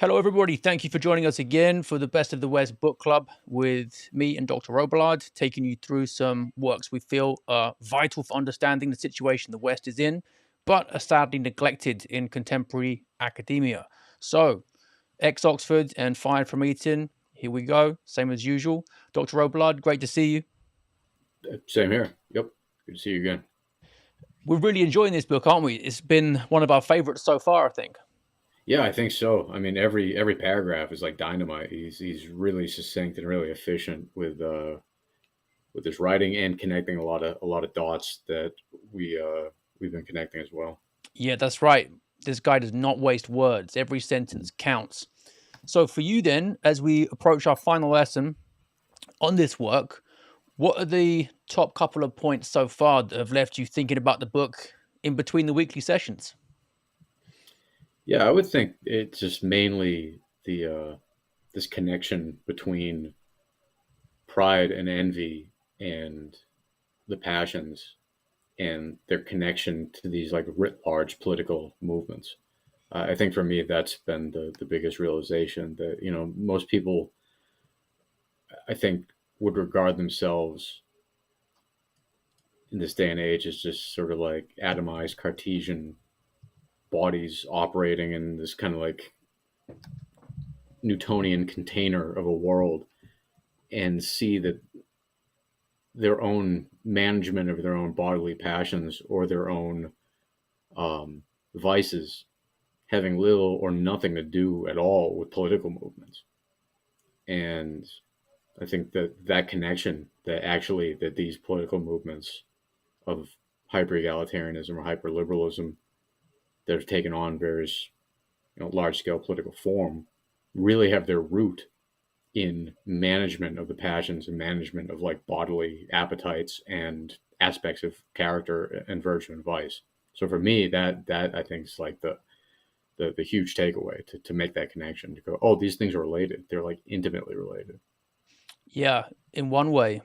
Hello, everybody. Thank you for joining us again for the Best of the West book club with me and Dr. Robillard, taking you through some works we feel are vital for understanding the situation the West is in, but are sadly neglected in contemporary academia. So, ex-Oxford and fired from Eton. Here we go. Same as usual. Dr. Robillard, great to see you. Same here. Yep. Good to see you again. We're really enjoying this book, aren't we? It's been one of our favorites so far, I think. Yeah, I think so. I mean, every paragraph is like dynamite. He's really succinct and really efficient with his writing and connecting a lot of dots that we've been connecting as well. Yeah, that's right. This guy does not waste words. Every sentence counts. So for you then, as we approach our final lesson on this work, what are the top couple of points so far that have left you thinking about the book in between the weekly sessions? Yeah, I would think it's just mainly the this connection between pride and envy and the passions and their connection to these like writ large political movements. I think for me that's been the biggest realization that most people I think would regard themselves in this day and age as just sort of like atomized Cartesian bodies operating in this kind of like Newtonian container of a world and see that their own management of their own bodily passions or their own vices having little or nothing to do at all with political movements. And I think that connection that these political movements of hyper egalitarianism or hyper liberalism that have taken on various large scale political form really have their root in management of the passions and management of like bodily appetites and aspects of character and virtue and vice. So for me, that I think is like the huge takeaway to make that connection to go, oh, these things are related. They're like intimately related. Yeah, in one way,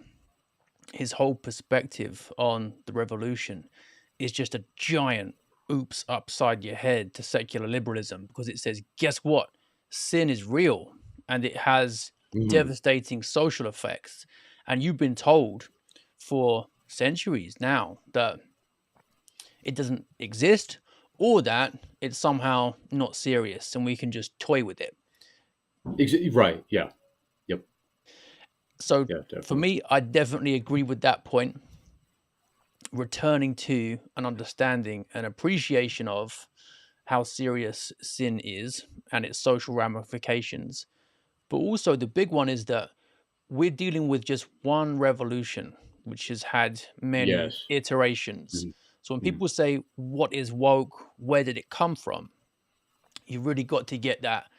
his whole perspective on the revolution is just a giant oops upside your head to secular liberalism because it says, guess what? Sin is real and it has Mm, devastating social effects. And you've been told for centuries now that it doesn't exist or that it's somehow not serious and we can just toy with it. right. Yeah. Yep. So Yeah. for Definitely. me, I definitely agree with that point. Returning to an understanding and appreciation of how serious sin is and its social ramifications. But also, the big one is that we're dealing with just one revolution, which has had many Yes. iterations. Mhm, So when mhm. people say, what is woke? Where did it come from? You really got to get that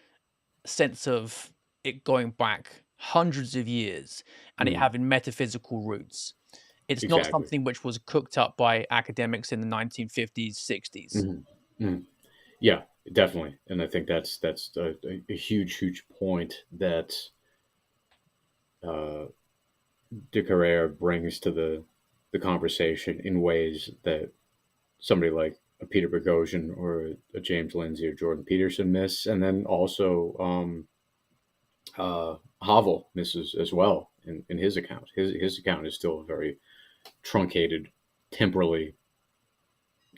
sense of it going back hundreds of years and it Mm, having metaphysical roots. It's not exactly. something which was cooked up by academics in the 1950s, 60s. Mhm, mhm. Yeah, definitely. And I think that's a huge point that uh, de Carrere brings to the conversation in ways that somebody like a Peter Boghossian or a James Lindsay or Jordan Peterson miss, and then also Havel misses as well in his account. His account is still a very truncated, temporally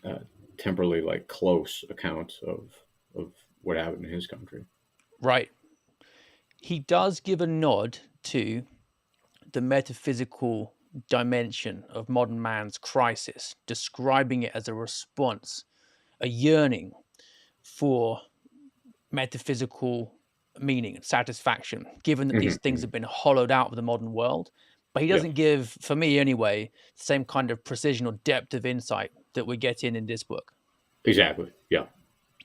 uh, temporally like close account of what happened in his country. Right. He does give a nod to the metaphysical dimension of modern man's crisis, describing it as a response, a yearning for metaphysical meaning and satisfaction, given that these Mhm, things mhm. have been hollowed out of the modern world. But he Yeah, doesn't give, for me anyway, the same kind of precision or depth of insight that we get in this book. exactly. Yeah,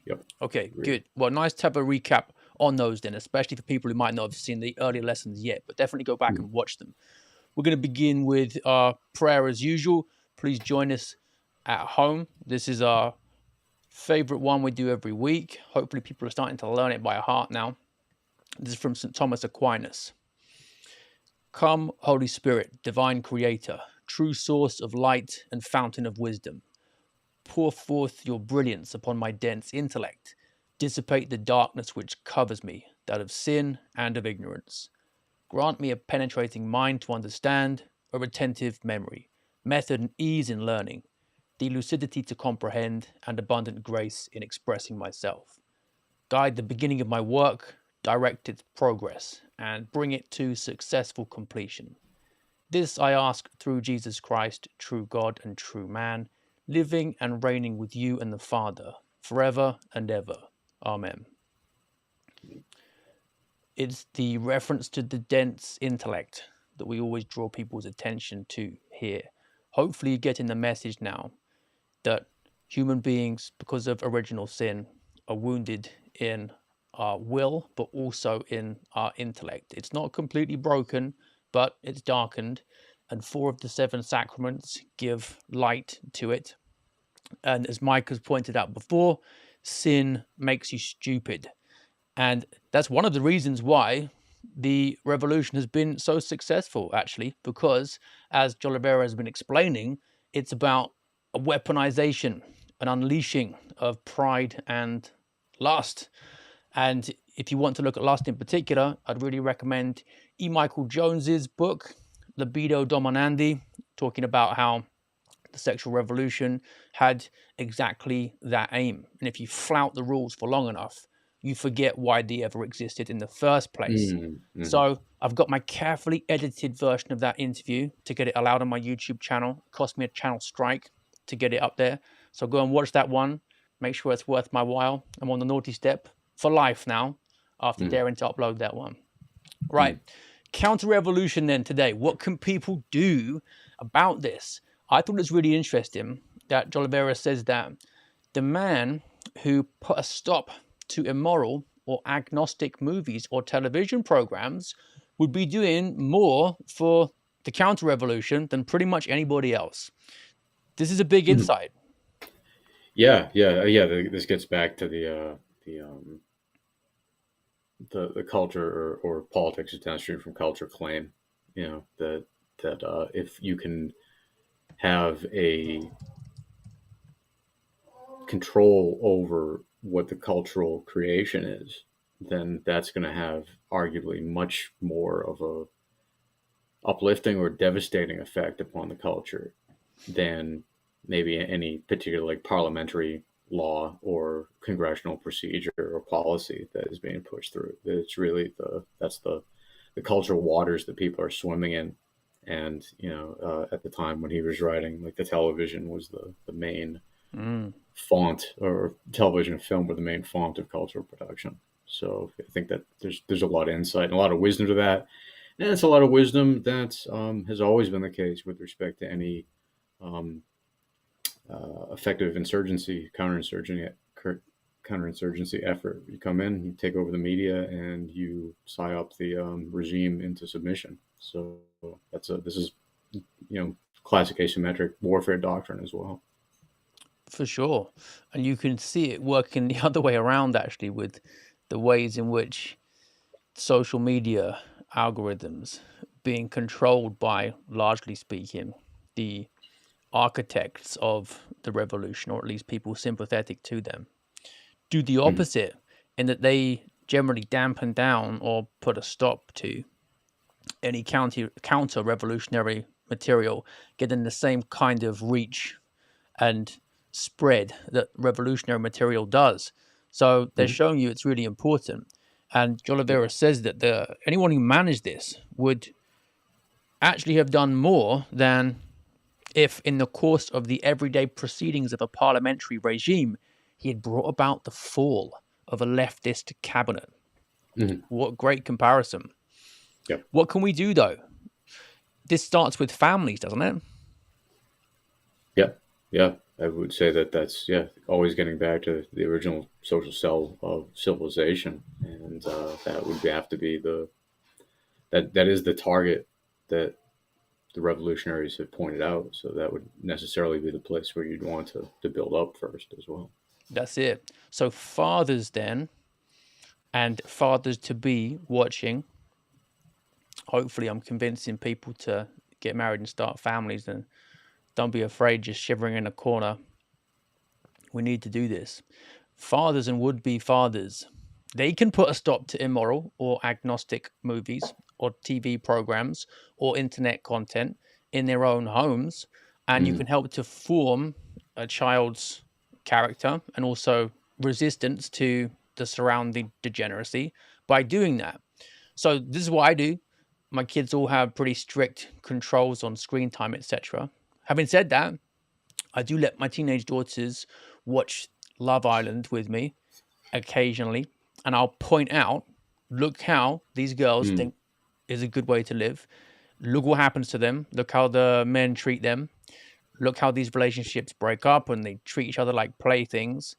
yep. Okay, Agreed. good. Well, nice to have a recap on those then, especially for people who might not have seen the earlier lessons yet, but definitely go back Mhm. and watch them. We're going to begin with our prayer as usual. Please join us at home. This is our favorite one we do every week. Hopefully, people are starting to learn it by heart now. This is from St. Thomas Aquinas. Come, Holy Spirit, divine creator, true source of light and fountain of wisdom. Pour forth your brilliance upon my dense intellect. Dissipate the darkness which covers me, that of sin and of ignorance. Grant me a penetrating mind to understand, a retentive memory, method and ease in learning, the lucidity to comprehend, and abundant grace in expressing myself. Guide the beginning of my work, direct its progress, and bring it to successful completion. This I ask through Jesus Christ, true God and true man, living and reigning with you and the Father, forever and ever. Amen. It's the reference to the dense intellect that we always draw people's attention to here. Hopefully, you're getting the message now that human beings, because of original sin, are wounded in our will, but also in our intellect. It's not completely broken, but it's darkened. And 4 of the 7 sacraments give light to it. And as Mike has pointed out before, sin makes you stupid. And that's one of the reasons why the revolution has been so successful, actually, because as Jolivera has been explaining, it's about a weaponization, an unleashing of pride and lust. And if you want to look at lust in particular, I'd really recommend E. Michael Jones's book, Libido Dominandi, talking about how the sexual revolution had exactly that aim. And if you flout the rules for long enough, you forget why they ever existed in the first place. Mm-hmm. So I've got my carefully edited version of that interview to get it allowed on my YouTube channel. It cost me a channel strike to get it up there. So go and watch that one. Make sure it's worth my while. I'm on the naughty step for life now after daring to upload that one. Right. Counter-revolution then today. What can people do about this? I thought it was really interesting that Jolivera says that the man who put a stop to immoral or agnostic movies or television programs would be doing more for the counter-revolution than pretty much anybody else. This is a big insight. Yeah. This gets back to the culture or politics downstream from culture claim. You know that if you can have a control over what the cultural creation is, then that's going to have arguably much more of a uplifting or devastating effect upon the culture than maybe any particular like parliamentary law or congressional procedure or policy that is being pushed through. It's really the cultural waters that people are swimming in. And at the time when he was writing, like the television was the main font, or television and film were the main font of cultural production. So I think that there's a lot of insight and a lot of wisdom to that, and it's a lot of wisdom that has always been the case with respect to any effective counterinsurgency effort. You come in, you take over the media, and you psyop the regime into submission. So this is classic asymmetric warfare doctrine as well. For sure. And you can see it working the other way around, actually, with the ways in which social media algorithms being controlled by, largely speaking, the architects of the revolution, or at least people sympathetic to them, do the opposite in that they generally dampen down or put a stop to any counter-revolutionary material getting the same kind of reach and spread that revolutionary material does. So they're showing you it's really important. And Jolivera says that anyone who managed this would actually have done more than if, in the course of the everyday proceedings of a parliamentary regime, he had brought about the fall of a leftist cabinet. What great comparison. Yep. What can we do, though? This starts with families, doesn't it? Yeah. I would say that's always getting back to the original social cell of civilization, and that would have to be that is the target that the revolutionaries have pointed out. So that would necessarily be the place where you'd want to build up first as well. That's it. So fathers then, and fathers to be watching. Hopefully I'm convincing people to get married and start families, and don't be afraid just shivering in a corner. We need to do this. fathers and would-be fathers, they can put a stop to immoral or agnostic movies or TV programs or internet content in their own homes, and you Mm, can help to form a child's character and also resistance to the surrounding degeneracy by doing that. So this is what I do. My kids all have pretty strict controls on screen time, etc. Having said that, I do let my teenage daughters watch Love Island with me occasionally, and I'll point out, look how these girls mm, think is a good way to live. Look what happens to them. Look how the men treat them. Look how these relationships break up and they treat each other like playthings.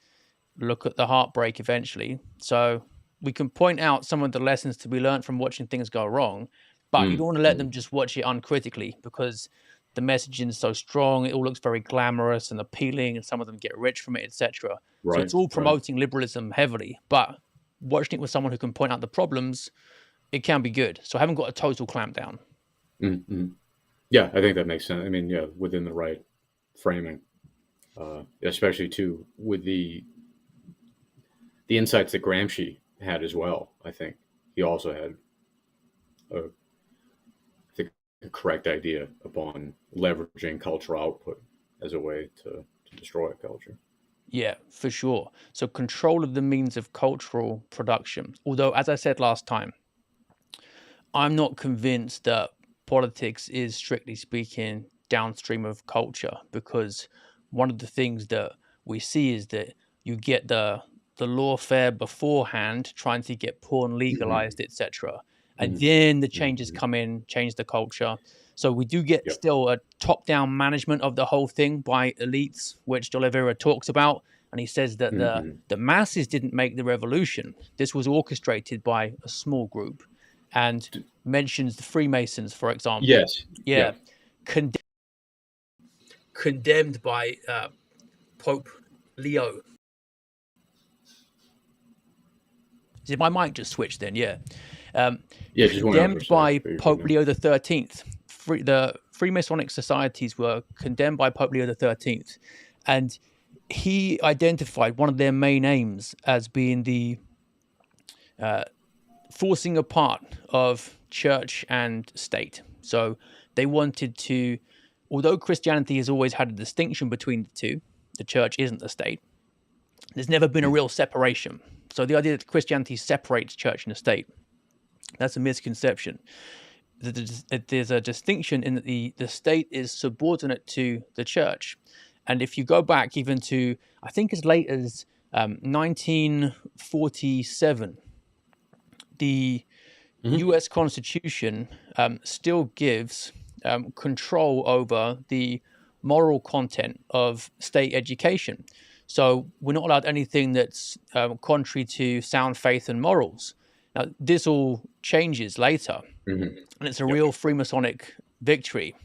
Look at the heartbreak eventually. So we can point out some of the lessons to be learned from watching things go wrong, but you mm, don't want to let mm. them just watch it uncritically because the messaging is so strong. It all looks very glamorous and appealing, and some of them get rich from it, etc. So Right, it's all right. promoting liberalism heavily, but watching it with someone who can point out the problems, it can be good. So I haven't got a total clampdown. Mm, mm. Yeah, I think that makes sense. I mean, yeah, within the right framing, especially too with the insights that Gramsci had as well. I think he also had a, I think, a correct idea upon leveraging cultural output as a way to destroy culture. Yeah, for sure. So control of the means of cultural production. Although, as I said last time, I'm not convinced that politics is strictly speaking downstream of culture because one of the things that we see is that you get the lawfare beforehand trying to get porn Hmm. legalized, etc. And Hmm. then the changes Hmm. come in, change the culture. So we do get Yep. still a top-down management of the whole thing by elites, which De Oliveira talks about. And he says that Hmm. the masses didn't make the revolution. This was orchestrated by a small group. And mentions the Freemasons, for example. Yes. Yeah, Yeah. Con- condemned by Pope Leo. Did my mic just switch then? Yeah. Um, Yeah. Just went out for a condemned sec, by but you're good Pope now. Leo the 13th. The Freemasonic societies were condemned by Pope Leo the 13th. And he identified one of their main aims as being the forcing apart of church and state. So they wanted to, although Christianity has always had a distinction between the two, the church isn't the state, there's never been a Mm. real separation. So the idea that Christianity separates church and the state, that's a misconception. There's a distinction in that the state is subordinate to the church. And if you go back even to, I think as late as 1947, the Hmm. US Constitution still gives control over the moral content of state education. So we're not allowed anything that's contrary to sound faith and morals. Now, this all changes later, Hmm. and it's a Yep. real Freemasonic victory.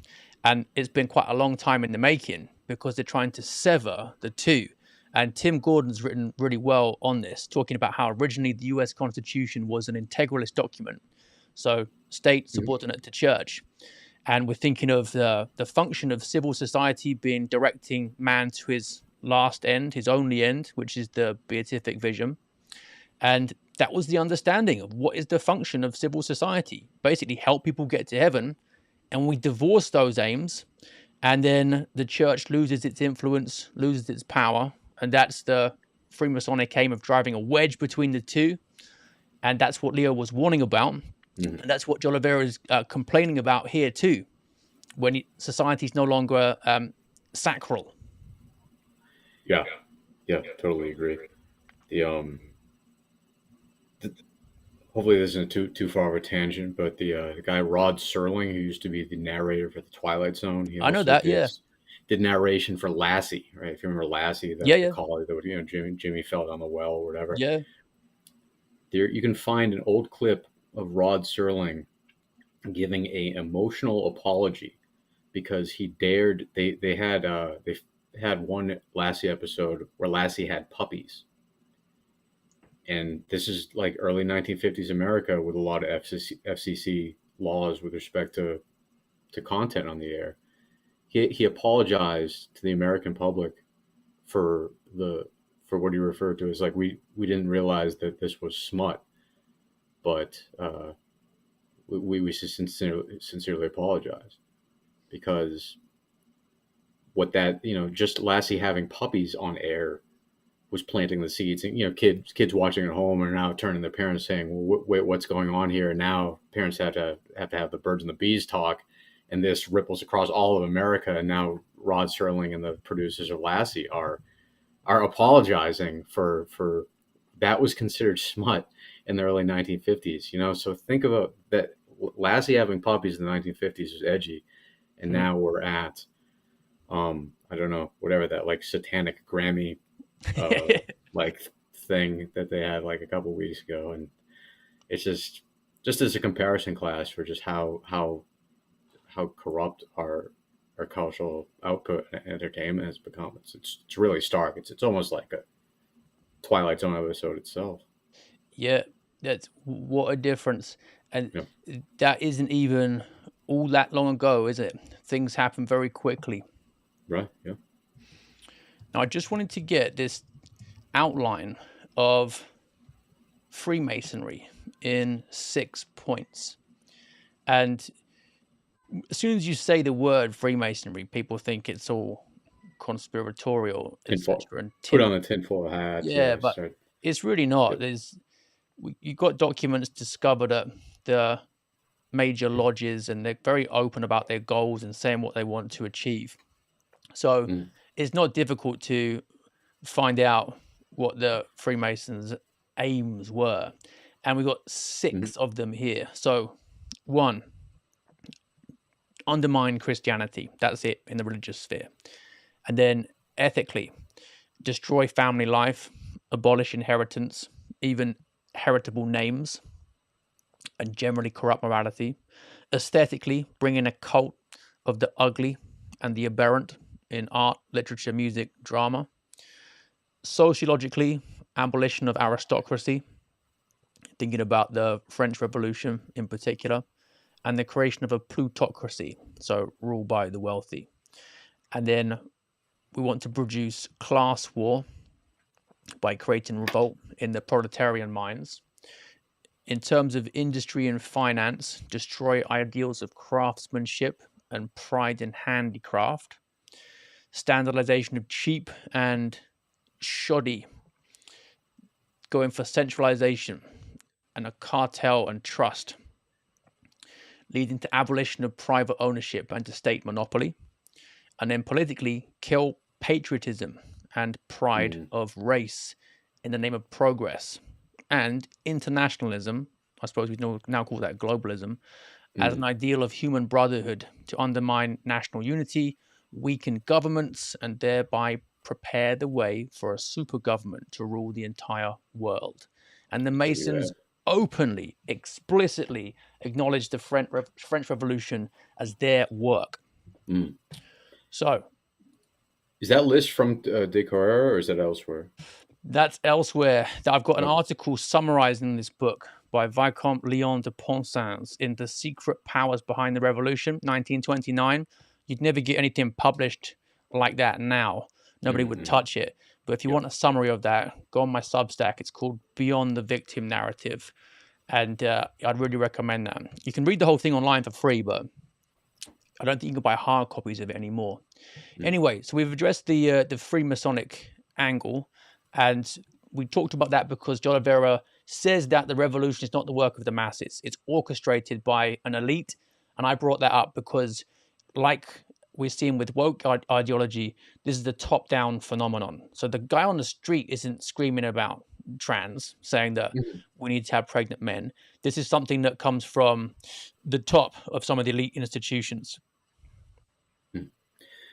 And it's been quite a long time in the making because they're trying to sever the two. And Tim Gordon's written really well on this, talking about how originally the US Constitution was an integralist document, so state Hmm. subordinate to church. And we're thinking of the function of civil society being directing man to his last end, his only end, which is the beatific vision. And that was the understanding of what is the function of civil society. Basically, help people get to heaven. And we divorce those aims, and then the church loses its influence, loses its power. And that's the Freemasonic aim of driving a wedge between the two. And that's what Leo was warning about. Hmm. And that's what De Oliveira is complaining about here too, when society is no longer sacral. Yeah. Yeah. Totally agree. The hopefully this isn't too far of a tangent, but the guy Rod Serling, who used to be the narrator for the Twilight Zone, he I know also that, yeah. did narration for Lassie, right? If you remember Lassie, Yeah, the yeah, collie that would Jimmy fell down the well or whatever. yeah. There you can find an old clip of Rod Serling giving a emotional apology because he dared they had one Lassie episode where Lassie had puppies, and this is like early 1950s America with a lot of FCC laws with respect to content on the air. He apologized to the American public for the for what you referred to as like we didn't realize that this was smut, but we sincerely apologize because what that just Lassie having puppies on air was planting the seeds, and kids watching at home are now turning to their parents saying, well, wait, what's going on here? And now parents have to have the birds and the bees talk, and this ripples across all of America. And now Rod Serling and the producers of Lassie are apologizing for that was considered smut in the early 1950s. So think about that. Lassie having puppies in the 1950s was edgy, and now we're at I don't know, whatever that like satanic Grammy like thing that they had like a couple weeks ago, and it's just as a comparison class for just how corrupt our cultural output and entertainment has become. It's really stark. It's almost like a Twilight Zone episode itself. Yeah, that's what a difference. And Yeah. that isn't even all that long ago, is it? Things happen very quickly. Right. Yeah. Now, I just wanted to get this outline of Freemasonry in 6 points. And as soon as you say the word Freemasonry, people think it's all conspiratorial, etc. Put on the tinfoil hat. Yeah, but it's really not. Yep. You got documents discovered at the major lodges, and they're very open about their goals and saying what they want to achieve. So it's not difficult to find out what the Freemasons' aims were. And we've got 6 of them here. So 1, undermine Christianity. That's it in the religious sphere. And then ethically, destroy family life, abolish inheritance, even heritable names, and generally corrupt morality. Aesthetically, bring in a cult of the ugly and the aberrant in art, literature, music, drama. Sociologically, abolition of aristocracy, thinking about the French Revolution in particular, and the creation of a plutocracy, so rule by the wealthy. And then we want to produce class war by creating revolt in the proletarian minds. In terms of industry and finance, destroy ideals of craftsmanship and pride in handicraft. Standardization of cheap and shoddy, going for centralization and a cartel and trust, leading to abolition of private ownership and to state monopoly. And then politically, kill patriotism and pride of race in the name of progress. And internationalism, I suppose we now call that globalism, as an ideal of human brotherhood to undermine national unity, weaken governments, and thereby prepare the way for a super government to rule the entire world. And the Masons openly, explicitly acknowledge the French Revolution as their work. So, is that list from De Carrera, or is that elsewhere? That's elsewhere. I've got an article summarizing this book by Vicomte Léon de Ponsens in The Secret Powers Behind the Revolution, 1929. You'd never get anything published like that now. Nobody would touch it. But if you want a summary of that, go on my Substack. It's called Beyond the Victim Narrative. And I'd really recommend that. You can read the whole thing online for free, but I don't think you can buy hard copies of it anymore. Anyway, so we've addressed the Freemasonic angle, and we talked about that because de Oliveira says that the revolution is not the work of the masses. It's orchestrated by an elite. And I brought that up because, like we're seeing with woke ideology, this is the top-down phenomenon. So the guy on the street isn't screaming about trans, saying that we need to have pregnant men. This is something that comes from the top of some of the elite institutions.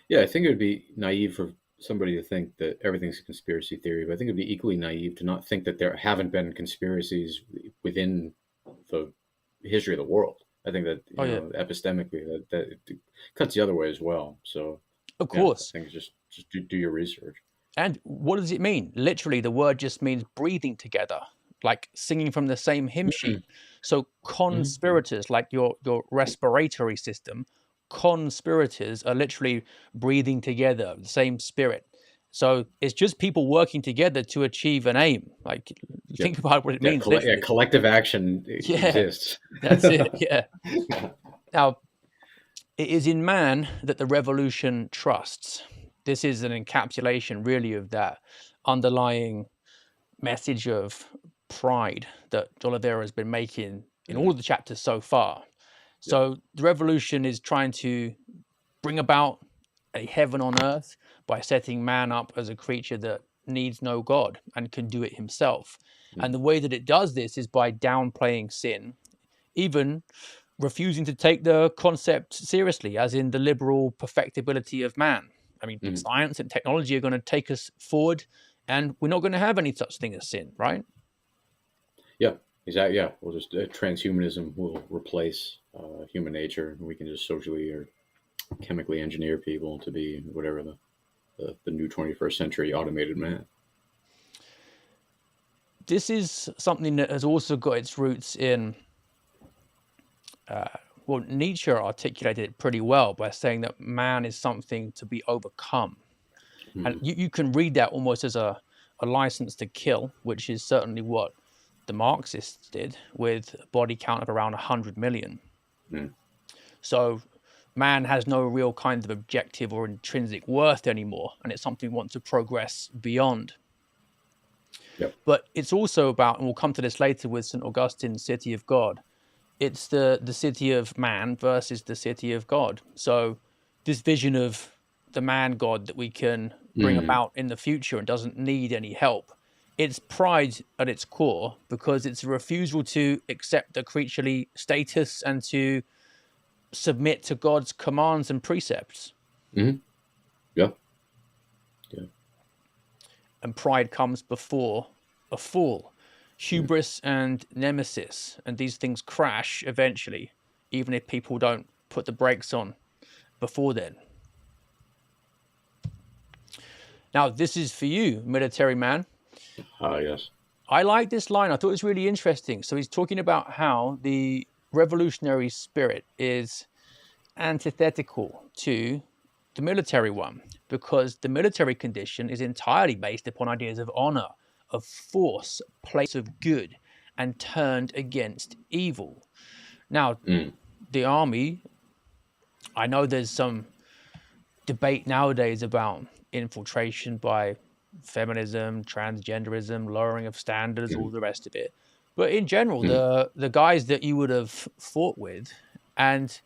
Yeah, I think it would be naive for somebody to think that everything's a conspiracy theory, but I think it'd be equally naive to not think that there haven't been conspiracies within the history of the world. I think that epistemically that it cuts the other way as well. So of course, I think just do your research. And what does it mean? Literally, the word just means breathing together, like singing from the same hymn sheet. So conspirators, like your respiratory system, conspirators are literally breathing together, the same spirit. So it's just people working together to achieve an aim. Like, Yep. think about what it Yeah, means, literally. collective action Yeah, exists. that's it. Yeah. Now, it is in man that the revolution trusts. This is an encapsulation, really, of that underlying message of pride that Oliveira has been making in all of the chapters so far. Yep. So the revolution is trying to bring about a heaven on earth by setting man up as a creature that needs no God and can do it himself. And the way that it does this is by downplaying sin, even refusing to take the concept seriously, as in the liberal perfectibility of man. I mean, Mhm. science and technology are going to take us forward, and we're not going to have any such thing as sin, right? Yeah, exactly. Yeah, we'll just transhumanism will replace human nature, and we can just socially or chemically engineer people to be whatever the new 21st century automated man. This is something that has also got its roots in, well, Nietzsche articulated it pretty well by saying that man is something to be overcome. And Mm. you can read that almost as a license to kill, which is certainly what the Marxists did with a body count of around 100 million. Mm. So man has no real kind of objective or intrinsic worth anymore, and it's something we want to progress beyond. Yep. But it's also about, and we'll come to this later with St. Augustine's City of God, it's the city of man versus the city of God. So this vision of the man God that we can bring Mm. about in the future and doesn't need any help. It's pride at its core because it's a refusal to accept the creaturely status and to submit to God's commands and precepts. Mm. Yeah. Yeah. And pride comes before a fall. Mm. Hubris and nemesis, and these things crash eventually, even if people don't put the brakes on before then. Now, this is for you, military man. Yes. I like this line. I thought it was really interesting. So he's talking about how the revolutionary spirit is antithetical to the military one, because the military condition is entirely based upon ideas of honor, of force, place of good, and turned against evil. Now, Mm. the army, I know there's some debate nowadays about infiltration by feminism, transgenderism, lowering of standards, all Mm. the rest of it. But in general, Mm. the guys that you would have fought with and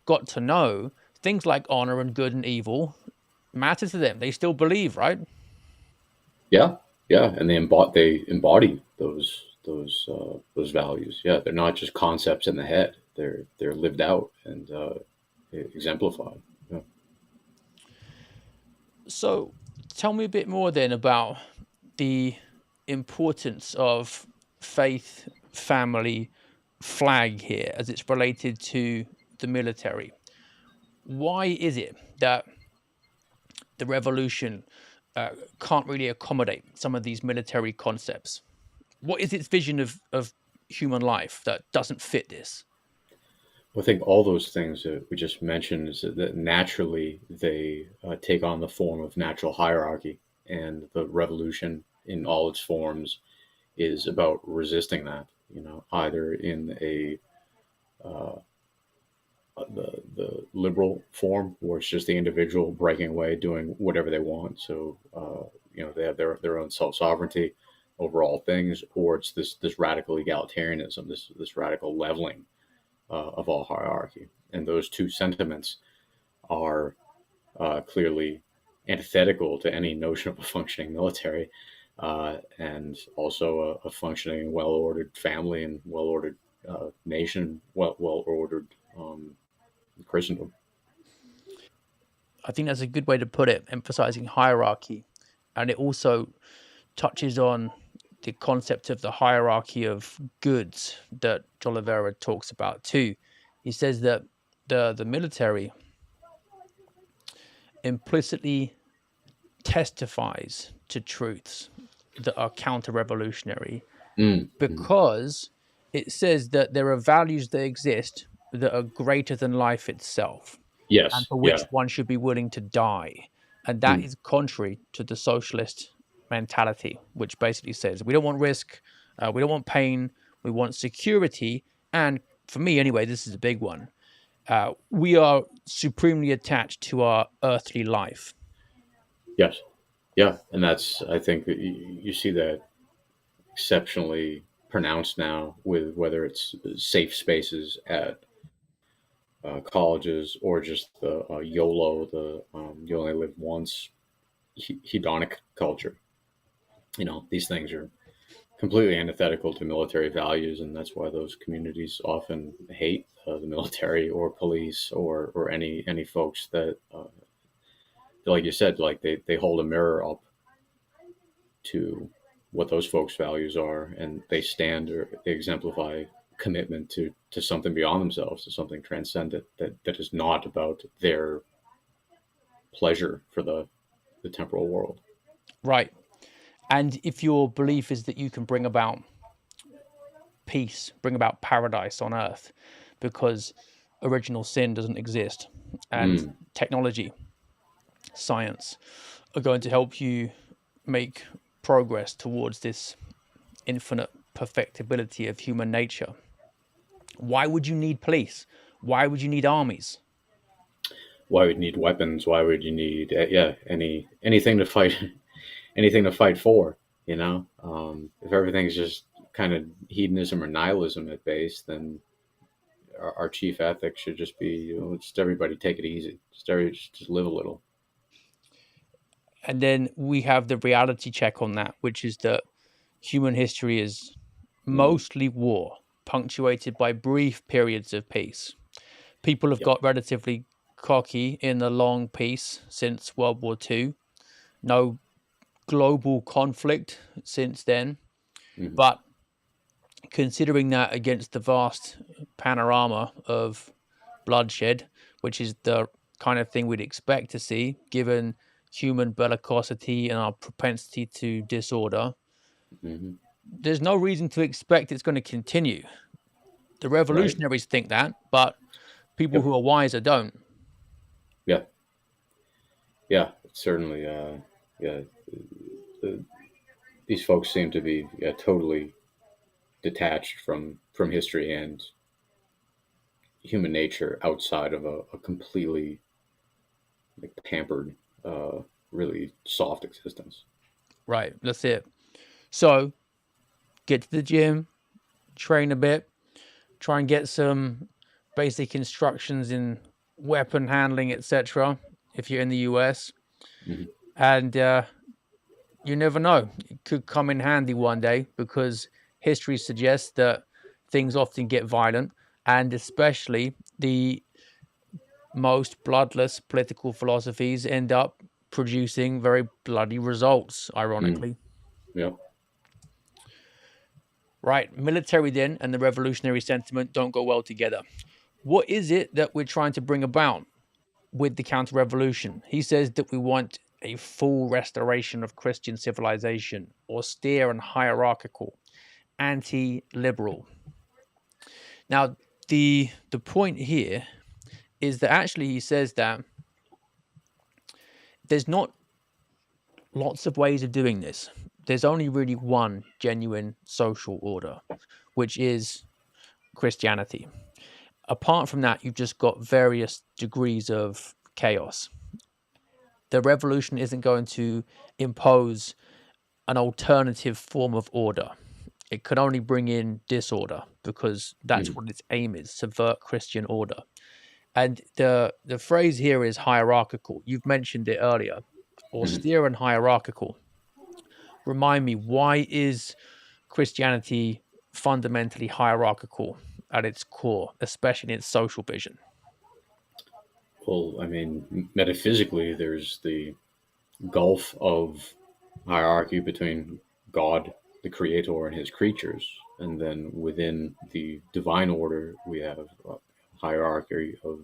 got to know, things like honor and good and evil matter to them. They still believe, right? Yeah. Yeah, and they embody those values. Yeah, they're not just concepts in the head. They're lived out and exemplified. Yeah. So tell me a bit more then about the importance of faith, family, flag here as it's related to the military. Why is it that the revolution can't really accommodate some of these military concepts? What is its vision of human life that doesn't fit this? I think all those things that we just mentioned is that naturally they take on the form of natural hierarchy, and the revolution in all its forms is about resisting that. You know, either in uh, the liberal form, where it's just the individual breaking away, doing whatever they want. So they have their own self sovereignty over all things, or it's this radical egalitarianism, this radical leveling of all hierarchy. And those two sentiments are clearly antithetical to any notion of a functioning military, and also a functioning, well-ordered family and well-ordered nation, well-ordered Christendom. I think that's a good way to put it, emphasizing hierarchy. And it also touches on the concept of the hierarchy of goods that Oliveira talks about too. He says that the military implicitly testifies to truths that are counter-revolutionary Mm, mm. because it says that there are values that exist that are greater than life itself and Yes, for which yeah, one should be willing to die. And that is contrary to the socialist mentality, which basically says we don't want risk, we don't want pain, we want security. And for me, anyway, this is a big one. We are supremely attached to our earthly life. Yes. Yeah. And that's, I think that you see that exceptionally pronounced now with whether it's safe spaces at colleges or just the YOLO, the you only live once hedonic culture. These things are completely antithetical to military values, and that's why those communities often hate the military or police or any folks that, like you said, like they hold a mirror up to what those folks' values are, and they stand or they exemplify commitment to something beyond themselves, to something transcendent that is not about their pleasure for the temporal world. Right. And if your belief is that you can bring about peace, bring about paradise on earth because original sin doesn't exist, and Mm, technology, science are going to help you make progress towards this infinite perfectibility of human nature, why would you need police? Why would you need armies? why would you need weapons? Why would you need anything to fight anything to fight for? If everything's just kind of hedonism or nihilism at base, then our chief ethic should just be, just everybody take it easy, just live a little. And then we have the reality check on that, which is that human history is Mm, mostly war, punctuated by brief periods of peace. People have yep. got relatively cocky in the long peace since World War II. No global conflict since then. Hmm. But considering that against the vast panorama of bloodshed, which is the kind of thing we'd expect to see given human bellicosity and our propensity to disorder, Hmm. there's no reason to expect it's going to continue. The Right. revolutionaries think that, but people Yep. who are wiser don't. Yeah. Yeah. Certainly. Yeah. The, these folks seem to be, yeah, totally detached from history and human nature outside of a completely, like, pampered, uh, really soft existence. Right, that's it. So get to the gym, train a bit, try and get some basic instructions in weapon handling, etc. If you're in the US, Hmm. and you never know, it could come in handy one day because history suggests that things often get violent, and especially the most bloodless political philosophies end up producing very bloody results, Mm. ironically. Yep. Right, military then and the revolutionary sentiment don't go well together. What is it that we're trying to bring about with the counter revolution? He says that we want a full restoration of Christian civilization, austere and hierarchical, anti liberal. Now, the point here is that actually he says that there's not lots of ways of doing this. There's only really one genuine social order, which is Christianity. Apart from that, you've just got various degrees of chaos. The revolution isn't going to impose an alternative form of order. It can only bring in disorder because that's Mm. what its aim is, subvert Christian order. And the phrase here is hierarchical. You've mentioned it earlier. Hmm. Austere and hierarchical. Remind me, why is Christianity fundamentally hierarchical at its core, especially in its social vision? Well, I mean, metaphysically, there's the gulf of hierarchy between God, the creator, and his creatures. And then within the divine order, we have a hierarchy of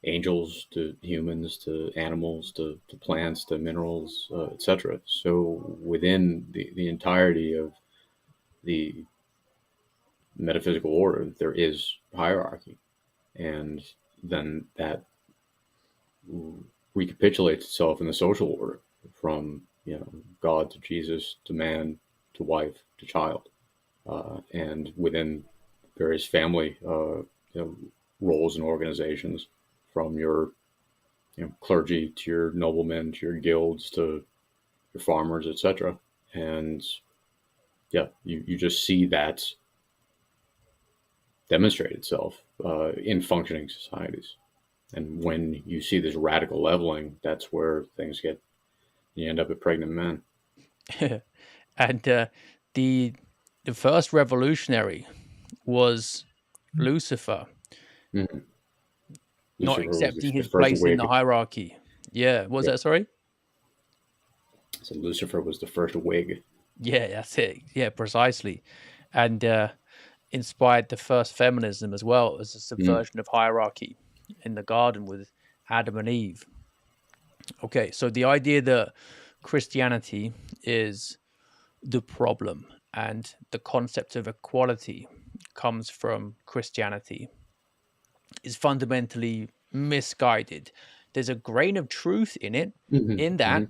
angels to humans to animals to plants to minerals, etc. So within the entirety of the metaphysical order, there is hierarchy. And then that recapitulates itself in the social order, from God to Jesus to man to wife to child, and within various family roles and organizations, from your clergy to your noblemen to your guilds to your farmers, etc. And yeah, you just see that demonstrate itself in functioning societies. And when you see this radical leveling, that's where things get, you end up with pregnant men. And the first revolutionary was Lucifer, Mm-hmm. not Lucifer was accepting the his first place in the Whig. hierarchy. Yeah, what was Yeah. that? Sorry. So Lucifer was the first Whig. Yeah, that's it. Yeah, precisely. And inspired the first feminism as well as a Mm. subversion of hierarchy in the garden with Adam and Eve. Okay, so the idea that Christianity is the problem and the concept of equality comes from Christianity is fundamentally misguided. There's a grain of truth in it, in Mm-hmm. that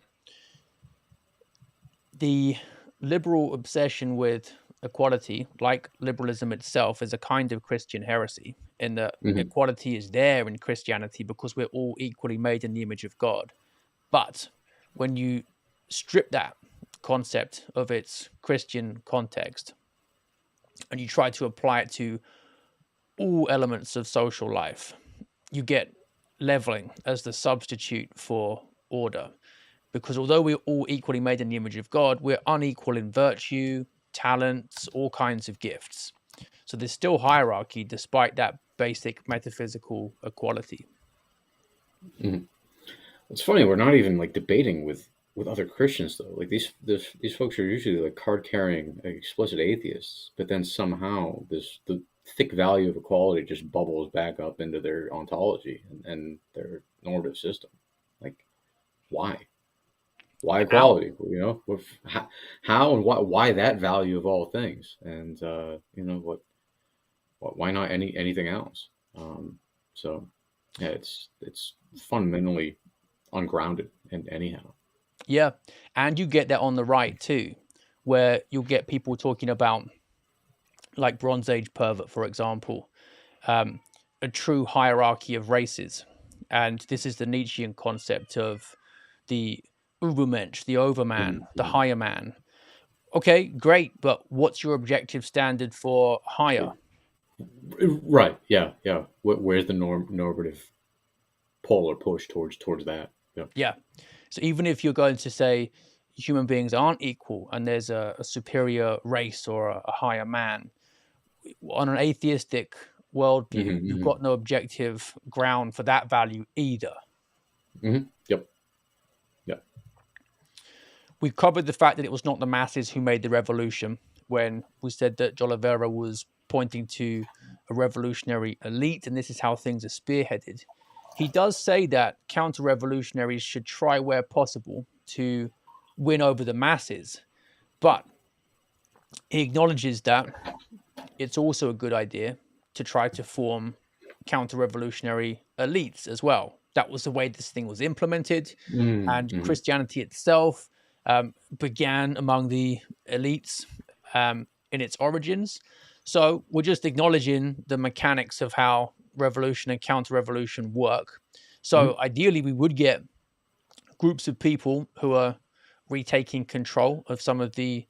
the liberal obsession with equality, like liberalism itself, is a kind of Christian heresy, in that Mm-hmm. equality is there in Christianity because we're all equally made in the image of God. But when you strip that concept of its Christian context and you try to apply it to all elements of social life, you get leveling as the substitute for order. Because although we're all equally made in the image of God, we're unequal in virtue, talents, all kinds of gifts. So there's still hierarchy despite that basic metaphysical equality. Mm-hmm. It's funny, we're not even like debating with other Christians though. Like these folks are usually like card carrying, like, explicit atheists, but then somehow the thick value of equality just bubbles back up into their ontology and their normative system. Like, why? Why How? equality? How and why that value of all things? And why not anything else? So yeah, it's fundamentally ungrounded and anyhow. Yeah. And you get that on the right too, where you'll get people talking about, like Bronze Age pervert, for example, um, a true hierarchy of races. And this is the Nietzschean concept of the Ubermensch, the overman, the Mm-hmm. higher man. Okay, great, but what's your objective standard for higher? Right. Yeah. Yeah. Where's the normative pull or push towards that? Yeah. Yeah. So even if you're going to say human beings aren't equal and there's a superior race or a higher man, on an atheistic worldview, Mm-hmm. you've Mm-hmm. got no objective ground for that value either. Mm-hmm. Yep. Yep. We covered the fact that it was not the masses who made the revolution when we said that Jolavera was pointing to a revolutionary elite, and this is how things are spearheaded. He does say that counter-revolutionaries should try where possible to win over the masses, but he acknowledges that it's also a good idea to try to form counter-revolutionary elites as well. That was the way this thing was implemented, and Mm-hmm. Christianity itself began among the elites in its origins. So we're just acknowledging the mechanics of how revolution and counter-revolution work. Mm-hmm. So ideally, we would get groups of people who are retaking control of some of the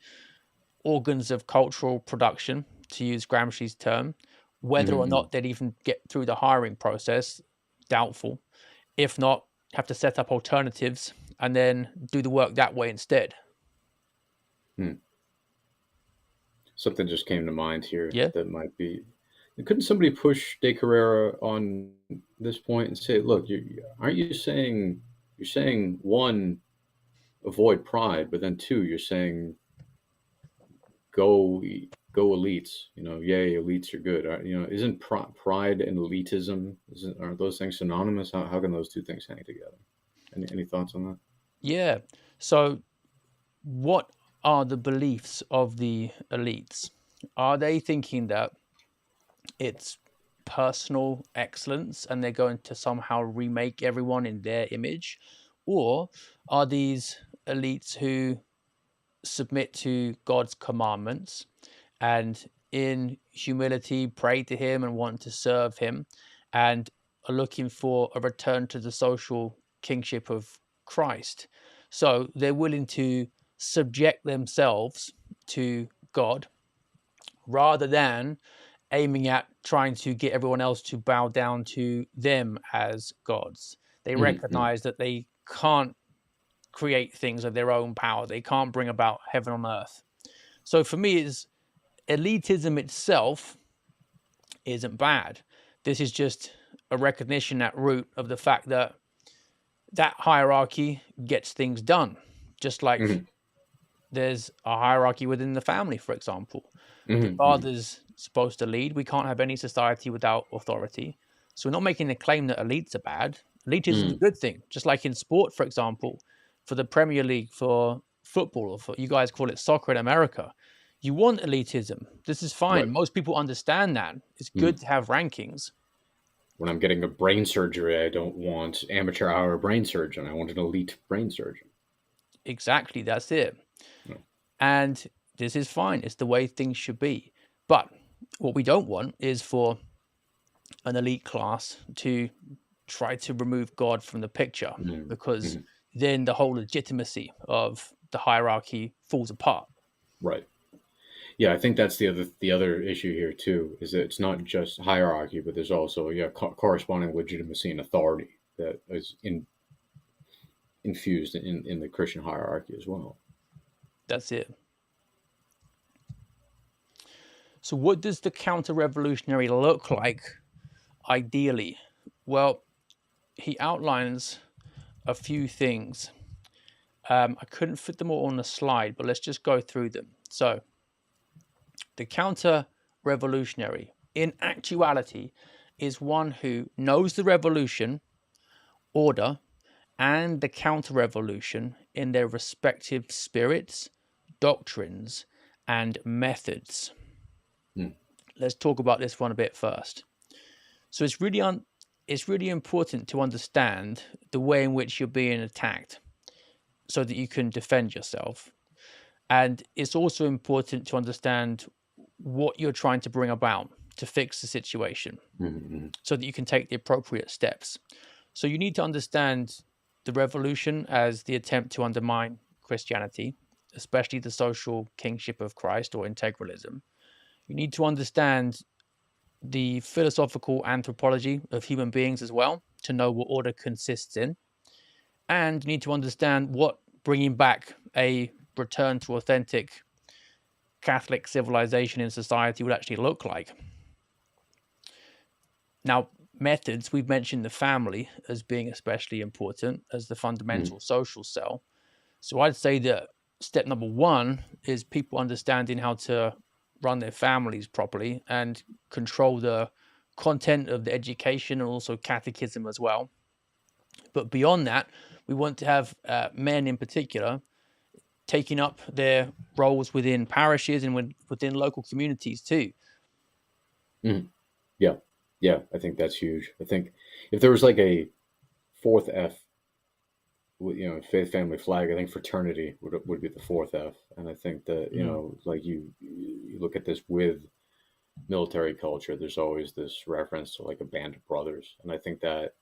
organs of cultural production, to use Gramsci's term. Whether or Mm-hmm. not they'd even get through the hiring process, doubtful. If not, have to set up alternatives and then do the work that way instead. Mm. Something just came to mind here Yeah. that might be. Couldn't somebody push De Carrera on this point and say, "Look, aren't you saying you're saying one, avoid pride, but then two, you're saying go go elites. Yay, elites are good. Isn't pride and elitism, aren't those things synonymous? How can those two things hang together? Any thoughts on that? Yeah. So, what are the beliefs of the elites? Are they thinking that it's personal excellence and they're going to somehow remake everyone in their image? Or are these elites who submit to God's commandments and in humility pray to him and want to serve him and are looking for a return to the social kingship of Christ? So they're willing to subject themselves to God rather than aiming at trying to get everyone else to bow down to them as gods. They Mm-hmm. recognize that they can't create things of their own power. They can't bring about heaven on earth. So for me, it's elitism itself isn't bad. This is just a recognition at root of the fact that that hierarchy gets things done. Just like Mm-hmm. there's a hierarchy within the family, for example. The Mm-hmm. father's supposed to lead. We can't have any society without authority. So we're not making the claim that elites are bad. Elitism is a Mm-hmm. good thing. Just like in sport, for example, for the Premier League, for football, or for you guys call it soccer in America, you want elitism. This is fine. Right. Most people understand that. It's good Mm. to have rankings. When I'm getting a brain surgery, I don't want amateur hour brain surgeon. I want an elite brain surgeon. Exactly, that's it. No. And this is fine. It's the way things should be. But what we don't want is for an elite class to try to remove God from the picture, Mm-hmm. because Mm-hmm. then the whole legitimacy of the hierarchy falls apart. Right. Yeah, I think that's the other issue here too. Is that it's not just hierarchy, but there's also corresponding legitimacy and authority that is infused in the Christian hierarchy as well. That's it. So, what does the counter revolutionary look like ideally? Well, he outlines a few things. I couldn't fit them all on the slide, but let's just go through them. So, the counter revolutionary, in actuality, is one who knows the revolution, order, and the counter revolution in their respective spirits, doctrines, and methods. Mm. Let's talk about this one a bit first. So it's really important to understand the way in which you're being attacked so that you can defend yourself. And it's also important to understand what you're trying to bring about to fix the situation Mm-hmm. so that you can take the appropriate steps. So you need to understand the revolution as the attempt to undermine Christianity, especially the social kingship of Christ or integralism. You need to understand the philosophical anthropology of human beings as well to know what order consists in. And you need to understand what bringing back a return to authentic Catholic civilization in society would actually look like. Now, methods, we've mentioned the family as being especially important as the Mm-hmm. fundamental social cell. So I'd say that step number one is people understanding how to run their families properly and control the content of the education and also catechism as well. But beyond that, we want to have men in particular taking up their roles within parishes and within local communities too. Mm-hmm. Yeah, yeah, I think that's huge. I think if there was like a fourth F, faith, family, flag, I think fraternity would be the fourth F. And I think that Mm, like you look at this with military culture, there's always this reference to like a band of brothers, and I think that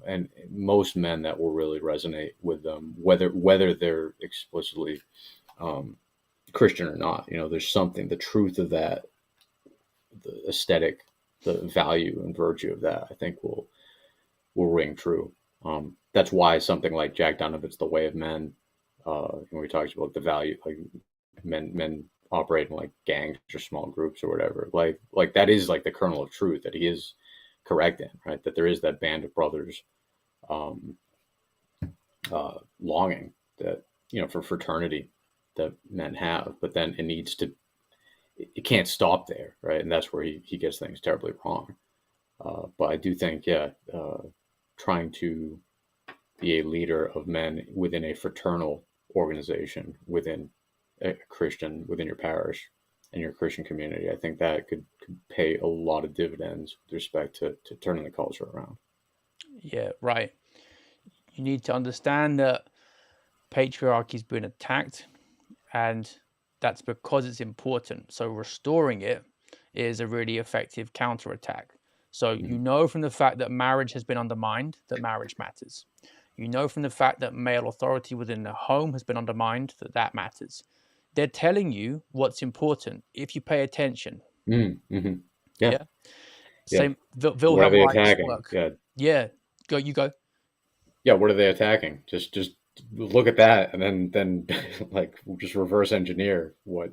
and most men that will really resonate with them, whether they're explicitly um, Christian or not. There's something, the truth of that, the aesthetic, the value and virtue of that, I think will ring true. That's why something like Jack Donovan's The Way of Men, when we talked about the value, like men operate in like gangs or small groups or whatever. Like that is like the kernel of truth that he is correct in, right? That there is that band of brothers um, longing that for fraternity that men have, but then it can't stop there, right? And that's where he gets things terribly wrong. But I do think, trying to be a leader of men within a fraternal organization, within a Christian, within your parish, in your Christian community. I think that could pay a lot of dividends with respect to turning the culture around. Yeah, right. You need to understand that patriarchy's been attacked, and that's because it's important. So restoring it is a really effective counterattack. So you know from the fact that marriage has been undermined that marriage matters. You know from the fact that male authority within the home has been undermined that that matters. They're telling you what's important if you pay attention. Mm-hmm. Yeah, Yeah. yeah. Same What are Wilhelm they Reich's attacking? work. Yeah, Yeah. Go, you go. yeah. What are they attacking? Just look at that, and then like just reverse engineer what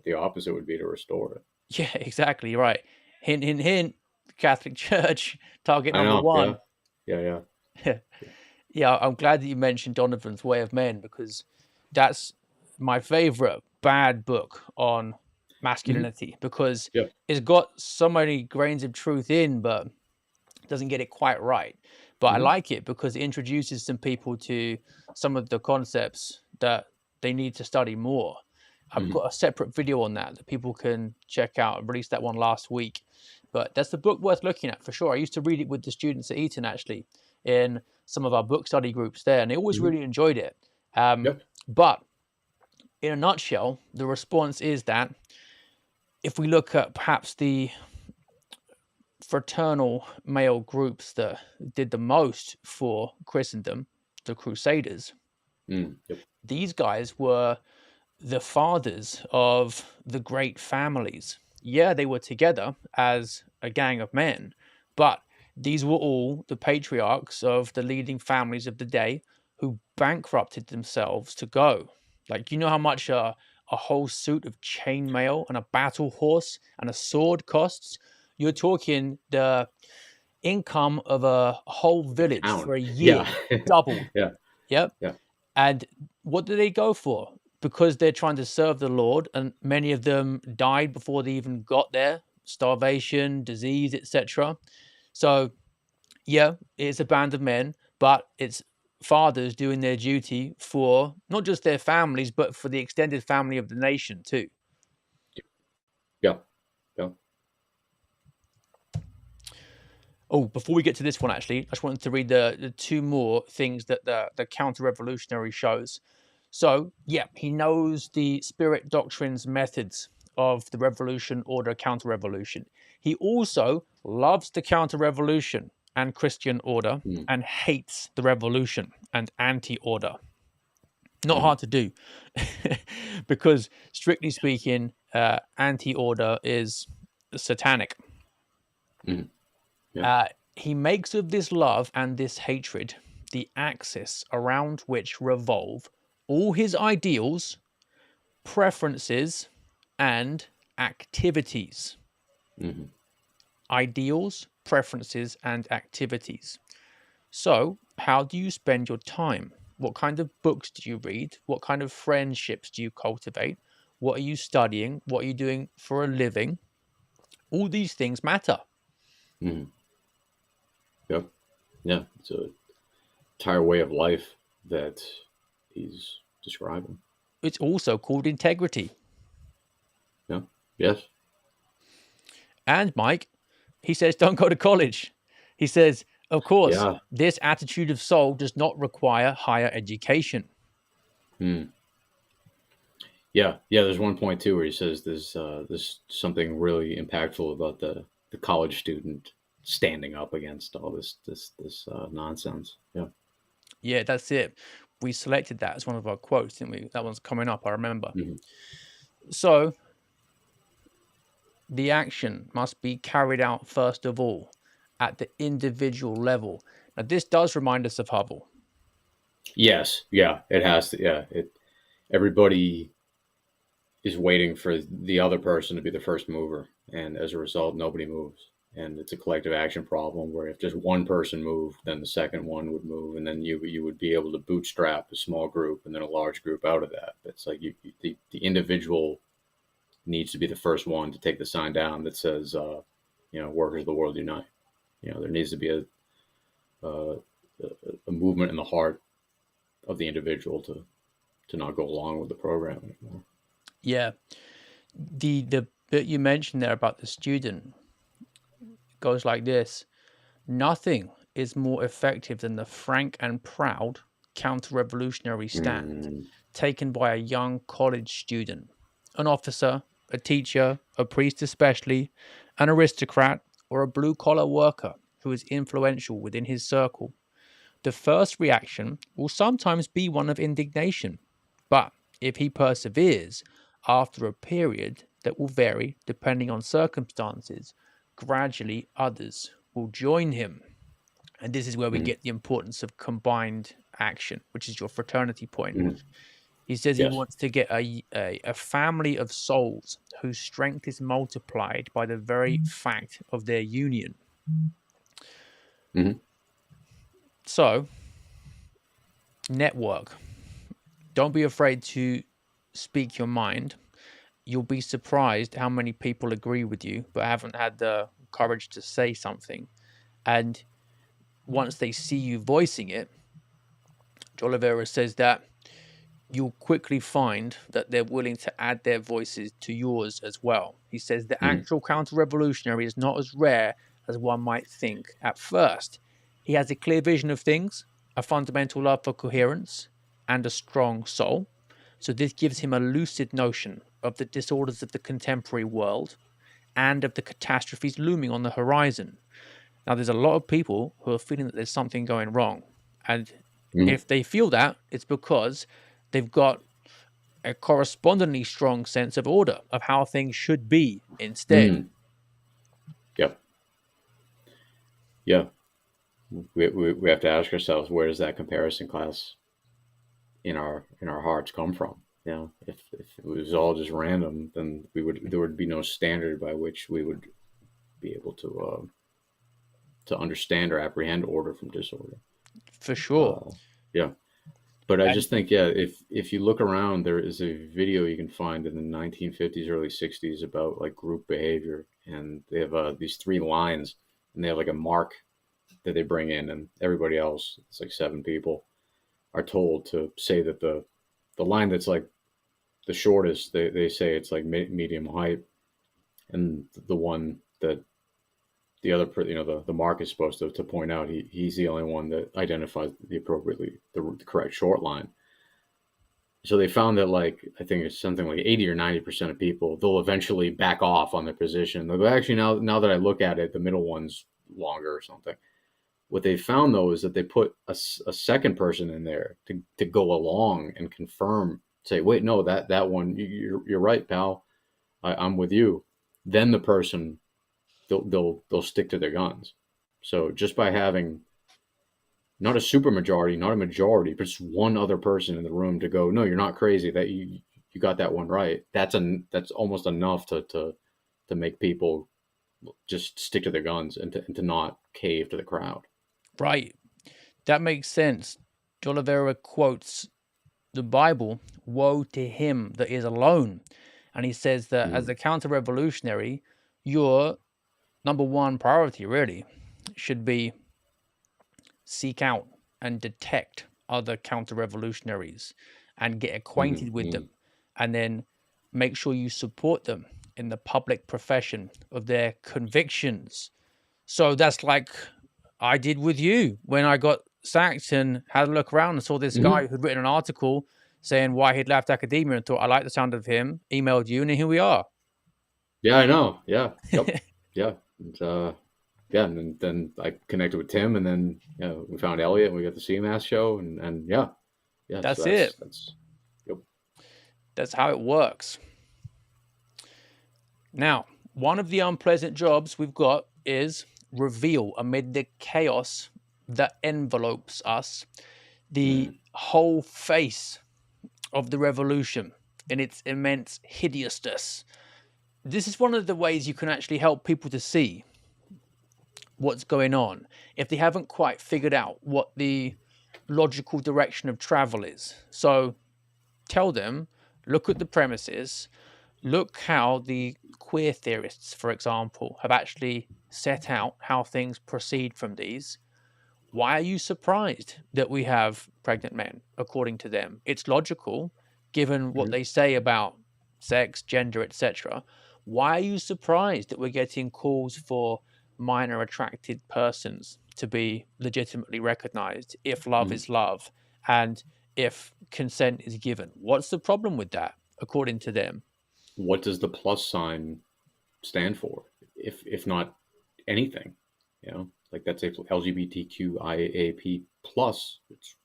the opposite would be to restore it. Yeah, exactly. Right. Hint, hint, hint. Catholic Church, target I number know. Yeah, one. yeah, Yeah, I'm glad that you mentioned Donovan's Way of Men because that's my favorite bad book on yeah. masculinity because Yeah. it's got so many grains of truth in, but doesn't get it quite right. But I Hmm. like it because it introduces some people to some of the concepts that they need to study more. I've Hmm. got a separate video on that people can check out. I released that one last week. But that's the book worth looking at for sure. I used to read it with the students at Eton actually in some of our book study groups there, and they always Hmm. really enjoyed it. Um, Yep. but in a nutshell, the response is that if we look at perhaps the fraternal male groups that did the most for Christendom, the Crusaders, Yep. these guys were the fathers of the great families. Yeah, they were together as a gang of men, but these were all the patriarchs of the leading families of the day who bankrupted themselves to go. Like, you know how much a whole suit of chainmail and a battle horse and a sword costs? You're talking the income of a whole village Town. for a Yeah. year doubled. Yeah. Yep. Yeah. And what do they go for? Because they're trying to serve the Lord, and many of them died before they even got there, starvation, disease, etc. So, yeah, it's a band of men, but it's fathers doing their duty for not just their families, but for the extended family of the nation too. Yeah. Yeah. Oh, before we get to this one, actually, I just wanted to read the two more things that the counter-revolutionary shows. So, yeah, he knows the spirit doctrines methods of the revolution or the counter-revolution. He also loves the counter-revolution and Christian order Mm. and hates the revolution and anti-order. Not Mm. hard to do because, strictly speaking, anti-order is satanic. Mm. Yeah. He makes of this love and this hatred the axis around which revolve all his ideals, preferences, and activities. Mm-hmm. Ideals, preferences, and activities. So, how do you spend your time? What kind of books do you read? What kind of friendships do you cultivate? What are you studying? What are you doing for a living? All these things matter. Mm-hmm. Yep. Yeah. It's a entire way of life that he's describing. It's also called integrity. Yeah. Yes. And Mike, he says, don't go to college. He says, of course, Yeah. this attitude of soul does not require higher education. Mm. Yeah. Yeah. There's one point too where he says there's something really impactful about the college student standing up against all this nonsense. Yeah. Yeah, that's it. We selected that as one of our quotes, didn't we? That one's coming up, I remember. Mm-hmm. So the action must be carried out first of all at the individual level. Now, this does remind us of Hubble. Yes. Yeah. It has to. Yeah. Everybody is waiting for the other person to be the first mover, and as a result, nobody moves. And it's a collective action problem where if just one person moved, then the second one would move, and then you would be able to bootstrap a small group and then a large group out of that. It's like the individual needs to be the first one to take the sign down that says, workers of the world unite. There needs to be a movement in the heart of the individual to not go along with the program anymore. Yeah. The bit you mentioned there about the student goes like this: nothing is more effective than the frank and proud counter-revolutionary stand Mm, taken by a young college student, an officer, a teacher, a priest especially, an aristocrat, or a blue-collar worker who is influential within his circle. The first reaction will sometimes be one of indignation, but if he perseveres, after a period that will vary depending on circumstances, gradually others will join him. And this is where we mm, get the importance of combined action, which is your fraternity point. mm. He says he Yes. wants to get a family of souls whose strength is multiplied by the very fact of their union. Hmm. So, network. Don't be afraid to speak your mind. You'll be surprised how many people agree with you but haven't had the courage to say something. And once they see you voicing it, Oliveira says that you'll quickly find that they're willing to add their voices to yours as well. He says the Hmm. actual counter revolutionary is not as rare as one might think at first. He has a clear vision of things, a fundamental love for coherence, and a strong soul. So, this gives him a lucid notion of the disorders of the contemporary world and of the catastrophes looming on the horizon. Now, there's a lot of people who are feeling that there's something going wrong. And Hmm. if they feel that, it's because they've got a correspondingly strong sense of order of how things should be instead. Mm. Yep. Yeah. We have to ask ourselves, where does that comparison class in our hearts come from? You know, if it was all just random, then there would be no standard by which we would be able to understand or apprehend order from disorder. For sure. Uh, yeah. But I And just think, yeah, if you look around, there is a video you can find in the 1950s, early 60s about like group behavior, and they have these three lines, and they have like a mark that they bring in, and everybody else, it's like seven people, are told to say that the line that's like the shortest, they say it's like medium height, and the one that the other, the mark is supposed to point out, he's the only one that identifies the appropriately the correct short line. So they found that, like, I think it's something like 80 or 90% of people, they'll eventually back off on their position. They'll go, actually, now that I look at it, the middle one's longer or something. What they found, though, is that they put a second person in there to go along and confirm, say, wait, no, that one, you're right, pal. I'm with you. Then the person, they'll stick to their guns. So just by having not a super majority, not a majority, but just one other person in the room to go, no, you're not crazy. That you got that one right. That's almost enough to make people just stick to their guns and to not cave to the crowd. right, that makes sense. De Oliveira quotes the Bible, woe to him that is alone. And he says that as Mm, a counter revolutionary, your number one priority really should be seek out and detect other counter revolutionaries and get mm, acquainted with mm, them, and then make sure you support them in the public profession of their convictions. So that's like I did with you when I got sacked and had a look around and saw this mm-hmm. guy who'd written an article saying why he'd left academia and thought I like the sound of him, emailed you, and here we are. Yeah, I know. Yeah. Yep. Yeah. And, yeah. And then I connected with Tim, and then we found Elliot, and we got the CMAS show, and yeah, yeah. So That's it. that's yep. That's how it works. Now, one of the unpleasant jobs we've got is reveal amid the chaos that envelopes us the Mm, whole face of the revolution in its immense hideousness. This is one of the ways you can actually help people to see what's going on if they haven't quite figured out what the logical direction of travel is. So tell them, look at the premises, look how the queer theorists, for example, have actually set out how things proceed from these. Why are you surprised that we have pregnant men, according to them? It's logical, given what mm, they say about sex, gender, etc. Why are you surprised that we're getting calls for minor attracted persons to be legitimately recognized if love is love and if consent is given? What's the problem with that, according to them? What does the plus sign stand for? If not anything, like that's a LGBTQIAP plus. It's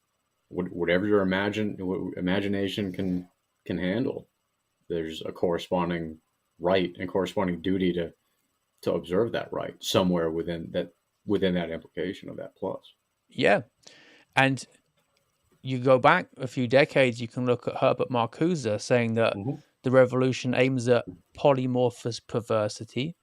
whatever your imagination can handle. There's a corresponding right and corresponding duty to observe that right somewhere within that implication of that plus. Yeah. And you go back a few decades, you can look at Herbert Marcuse saying that Mm-hmm. the revolution aims at polymorphous perversity.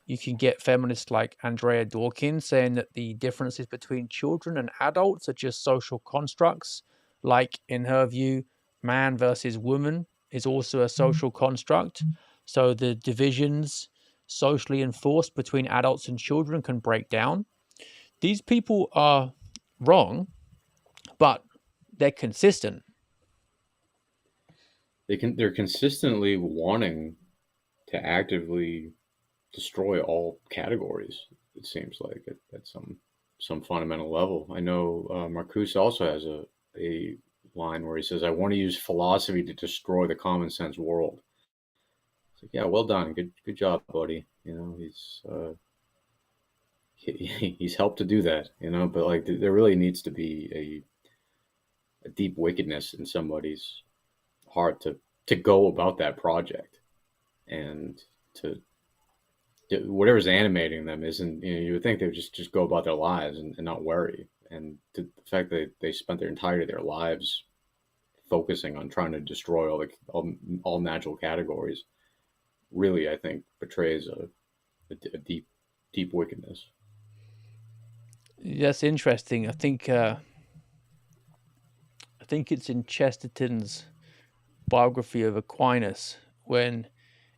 You can get feminists like Andrea Dworkin saying that the differences between children and adults are just social constructs. Like, in her view, man versus woman is also a social construct. So the divisions socially enforced between adults and children can break down. These people are wrong, but they're consistent. They're consistently wanting to actively destroy all categories. It seems like at some fundamental level. I know Marcuse also has a line where he says, "I want to use philosophy to destroy the common sense world." It's like, yeah, well done, good job, buddy. He's helped to do that. But like there really needs to be a deep wickedness in somebody's heart to go about that project and to whatever's animating them isn't. You would think they would just go about their lives and not worry. And the fact that they spent their entirety of their lives focusing on trying to destroy all natural categories really, I think, betrays a deep wickedness. That's interesting. I think it's in Chesterton's biography of Aquinas when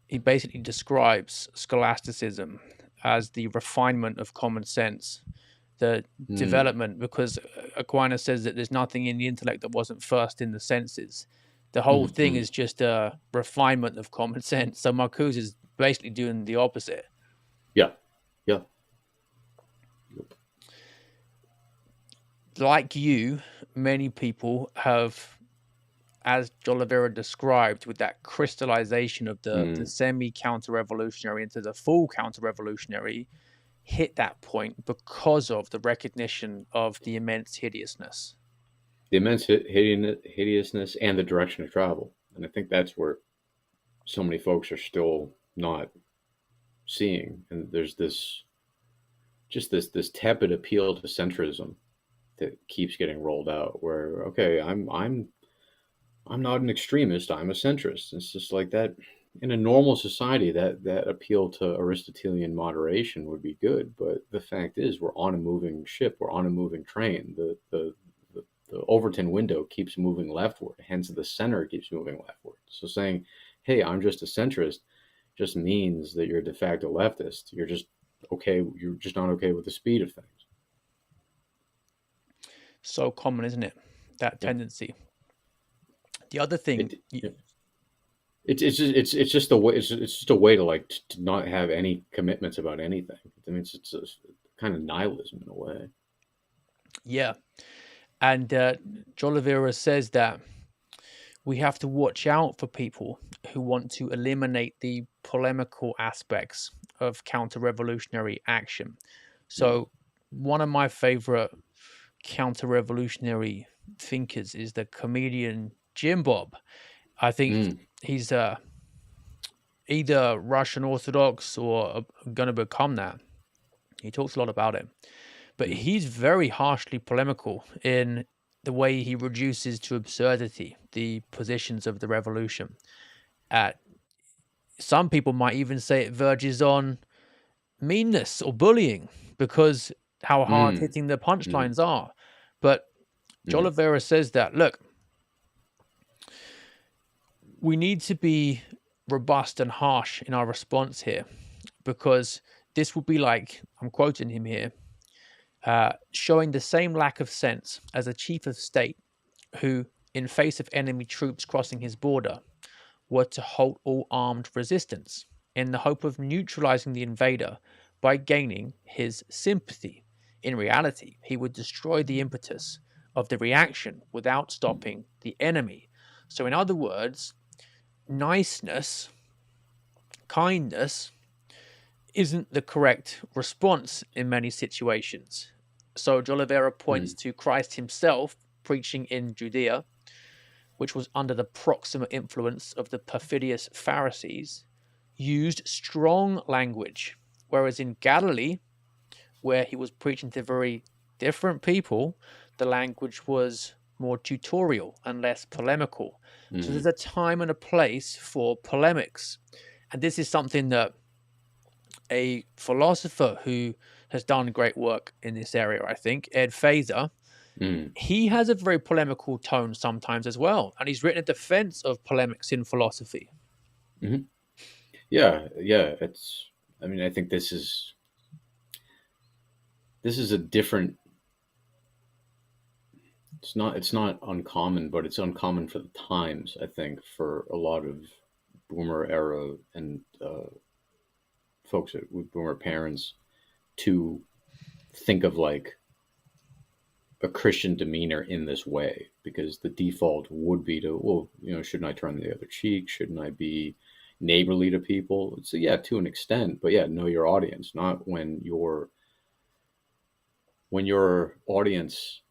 he basically describes scholasticism as the refinement of common sense, the development, because Aquinas says that there's nothing in the intellect that wasn't first in the senses. The whole thing is just a refinement of common sense. So Marcuse is basically doing the opposite. Yeah, yeah. Like you, many people have, as Jolivera described, with that crystallization of the semi-counter-revolutionary into the full counter-revolutionary, hit that point because of the recognition of the immense hideousness. The immense hideousness and the direction of travel. And I think that's where so many folks are still not seeing. And there's this tepid appeal to centrism that keeps getting rolled out where, okay, I'm not an extremist, I'm a centrist. It's just like that. In a normal society, that appeal to Aristotelian moderation would be good, but the fact is we're on a moving ship, we're on a moving train. The Overton window keeps moving leftward, hence the center keeps moving leftward. So saying, hey, I'm just a centrist just means that you're a de facto leftist. You're just not okay with the speed of things. So common, isn't it? That tendency. The other thing, it's just a way. It's just a way to to not have any commitments about anything. I mean, it's a kind of nihilism in a way. Yeah, and Jolivera says that we have to watch out for people who want to eliminate the polemical aspects of counter-revolutionary action. So one of my favorite counter-revolutionary thinkers is the comedian Jim Bob. I think he's either Russian Orthodox or going to become that. He talks a lot about it. But he's very harshly polemical in the way he reduces to absurdity the positions of the revolution. Some people might even say it verges on meanness or bullying because how hard hitting the punchlines are. But Jolivera says that, look, we need to be robust and harsh in our response here because this would be like, I'm quoting him here, showing the same lack of sense as a chief of state who, in face of enemy troops crossing his border, were to halt all armed resistance in the hope of neutralizing the invader by gaining his sympathy. In reality, he would destroy the impetus of the reaction without stopping the enemy. So, in other words, niceness, kindness, isn't the correct response in many situations. So, de Oliveira points to Christ himself preaching in Judea, which was under the proximate influence of the perfidious Pharisees, used strong language, whereas in Galilee, where he was preaching to very different people, the language was more tutorial and less polemical. So there's a time and a place for polemics. And this is something that a philosopher who has done great work in this area, I think, Ed Fazer, he has a very polemical tone sometimes as well. And he's written a defense of polemics in philosophy. Mm-hmm. Yeah. It's. I mean, I think this is a different. It's not uncommon, but it's uncommon for the times. I think for a lot of boomer era and folks with boomer parents to think of like a Christian demeanor in this way, because the default would be to, well, shouldn't I turn the other cheek? Shouldn't I be neighborly to people? So yeah, to an extent, but yeah, know your audience. Not when your audience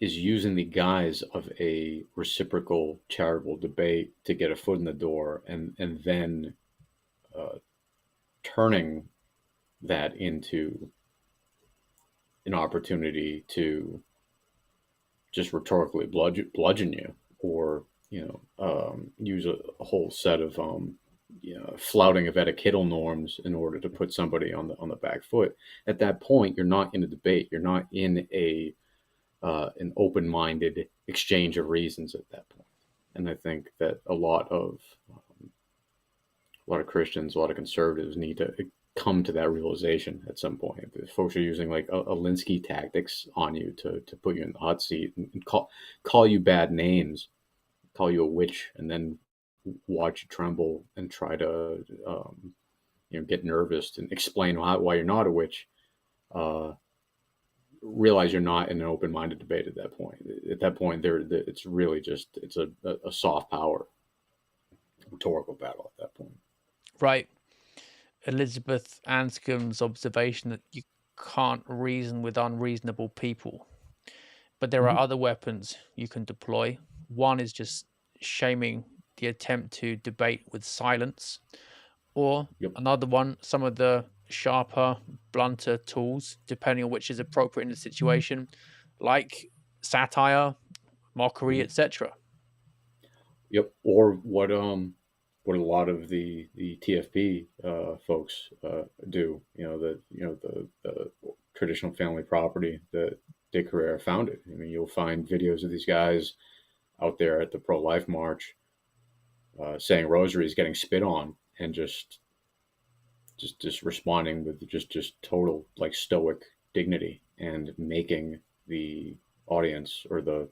is using the guise of a reciprocal charitable debate to get a foot in the door, and then turning that into an opportunity to just rhetorically bludgeon you, or use a whole set of flouting of etiquettal norms in order to put somebody on the back foot. At that point, you're not in a debate. You're not in an open-minded exchange of reasons at that point. And I think that a lot of Christians, a lot of conservatives need to come to that realization at some point. If folks are using like Alinsky tactics on you to put you in the hot seat and call you bad names, call you a witch, and then watch you tremble and try to get nervous and explain why you're not a witch, realize you're not in an open-minded debate at that point. At that point, it's really just it's a soft power rhetorical battle at that point. Right. Elizabeth Anscombe's observation that you can't reason with unreasonable people. But there are other weapons you can deploy. One is just shaming the attempt to debate with silence. Or another one, some of the sharper, blunter tools, depending on which is appropriate in the situation, like satire, mockery, etc. Yep. Or what a lot of the TFP folks do. The traditional family property that Dick Herrera founded. I mean, you'll find videos of these guys out there at the pro-life march saying rosaries, getting spit on, and just responding with just total like stoic dignity, and making the audience or the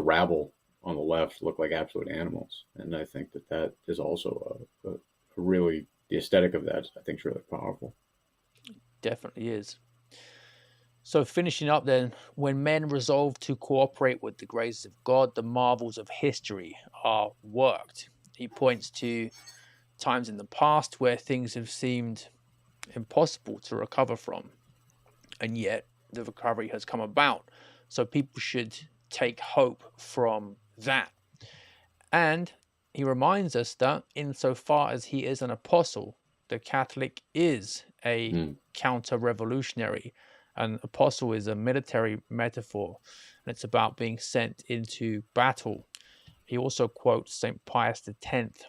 rabble on the left look like absolute animals. And I think that is also a really, the aesthetic of that, I think, is really powerful. Definitely is. So finishing up then, when men resolve to cooperate with the grace of God, the marvels of history are worked. He points to times in the past where things have seemed impossible to recover from, and yet the recovery has come about. So people should take hope from that. And he reminds us that insofar as he is an apostle, the Catholic is a counter-revolutionary. An apostle is a military metaphor, and it's about being sent into battle. He also quotes St. Pius X,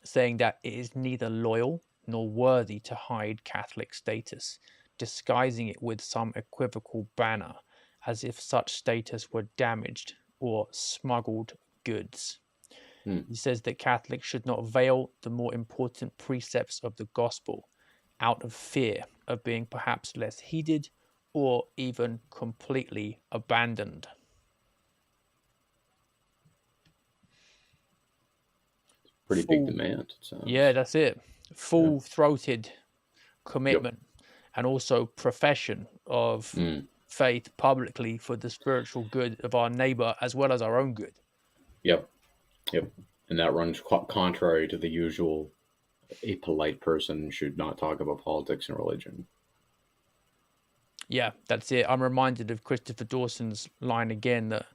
saying that it is neither loyal nor worthy to hide Catholic status, disguising it with some equivocal banner, as if such status were damaged or smuggled goods. He says that Catholics should not veil the more important precepts of the gospel out of fear of being perhaps less heeded or even completely abandoned. pretty big demand. Yeah, that's it. Full-throated Yep. commitment, and also profession of faith publicly for the spiritual good of our neighbor as well as our own good. Yep. Yep. And that runs contrary to the usual. A polite person should not talk about politics and religion. Yeah, that's it. I'm reminded of Christopher Dawson's line again, that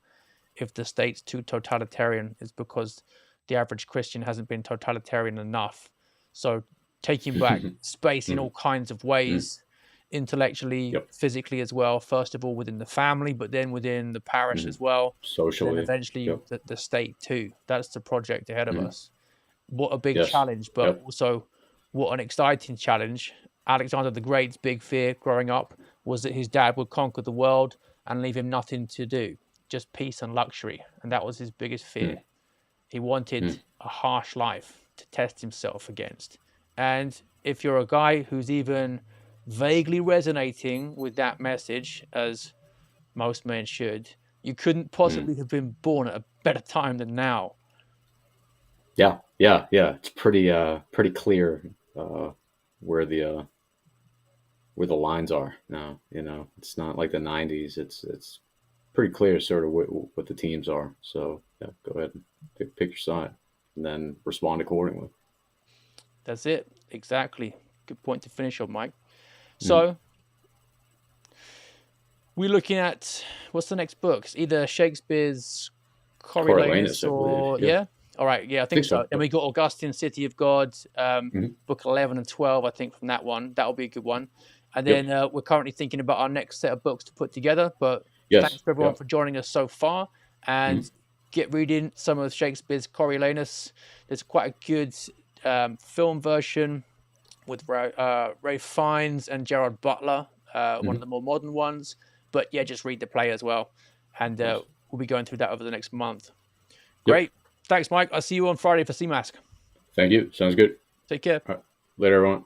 if the state's too totalitarian, it's because the average Christian hasn't been totalitarian enough. So taking back space in all kinds of ways, intellectually, physically as well, first of all within the family, but then within the parish as well, socially, then eventually the state too. That's the project ahead of us. What a big challenge, but also what an exciting challenge. Alexander the Great's big fear growing up was that his dad would conquer the world and leave him nothing to do, just peace and luxury. And that was his biggest fear. He wanted a harsh life to test himself against. And if you're a guy who's even vaguely resonating with that message, as most men should, you couldn't possibly have been born at a better time than now. Yeah. It's pretty clear where the lines are now. It's not like the '90s. It's pretty clear sort of what the teams are. So yeah, go ahead and pick your side, and then respond accordingly. That's it. Exactly. Good point to finish on, Mike. So we're looking at, what's the next books? Either Shakespeare's Coriolanus or all right, I think so. And we got Augustine, City of God, book 11 and 12, I think, from that one. That'll be a good one. And then we're currently thinking about our next set of books to put together. But thanks to everyone for joining us so far. And get reading some of Shakespeare's Coriolanus. There's quite a good film version with Ray Fiennes and Gerard Butler, one of the more modern ones. But yeah, just read the play as well. And we'll be going through that over the next month. Great. Thanks, Mike. I'll see you on Friday for CMASC. Thank you. Sounds good. Take care. All right. Later, everyone.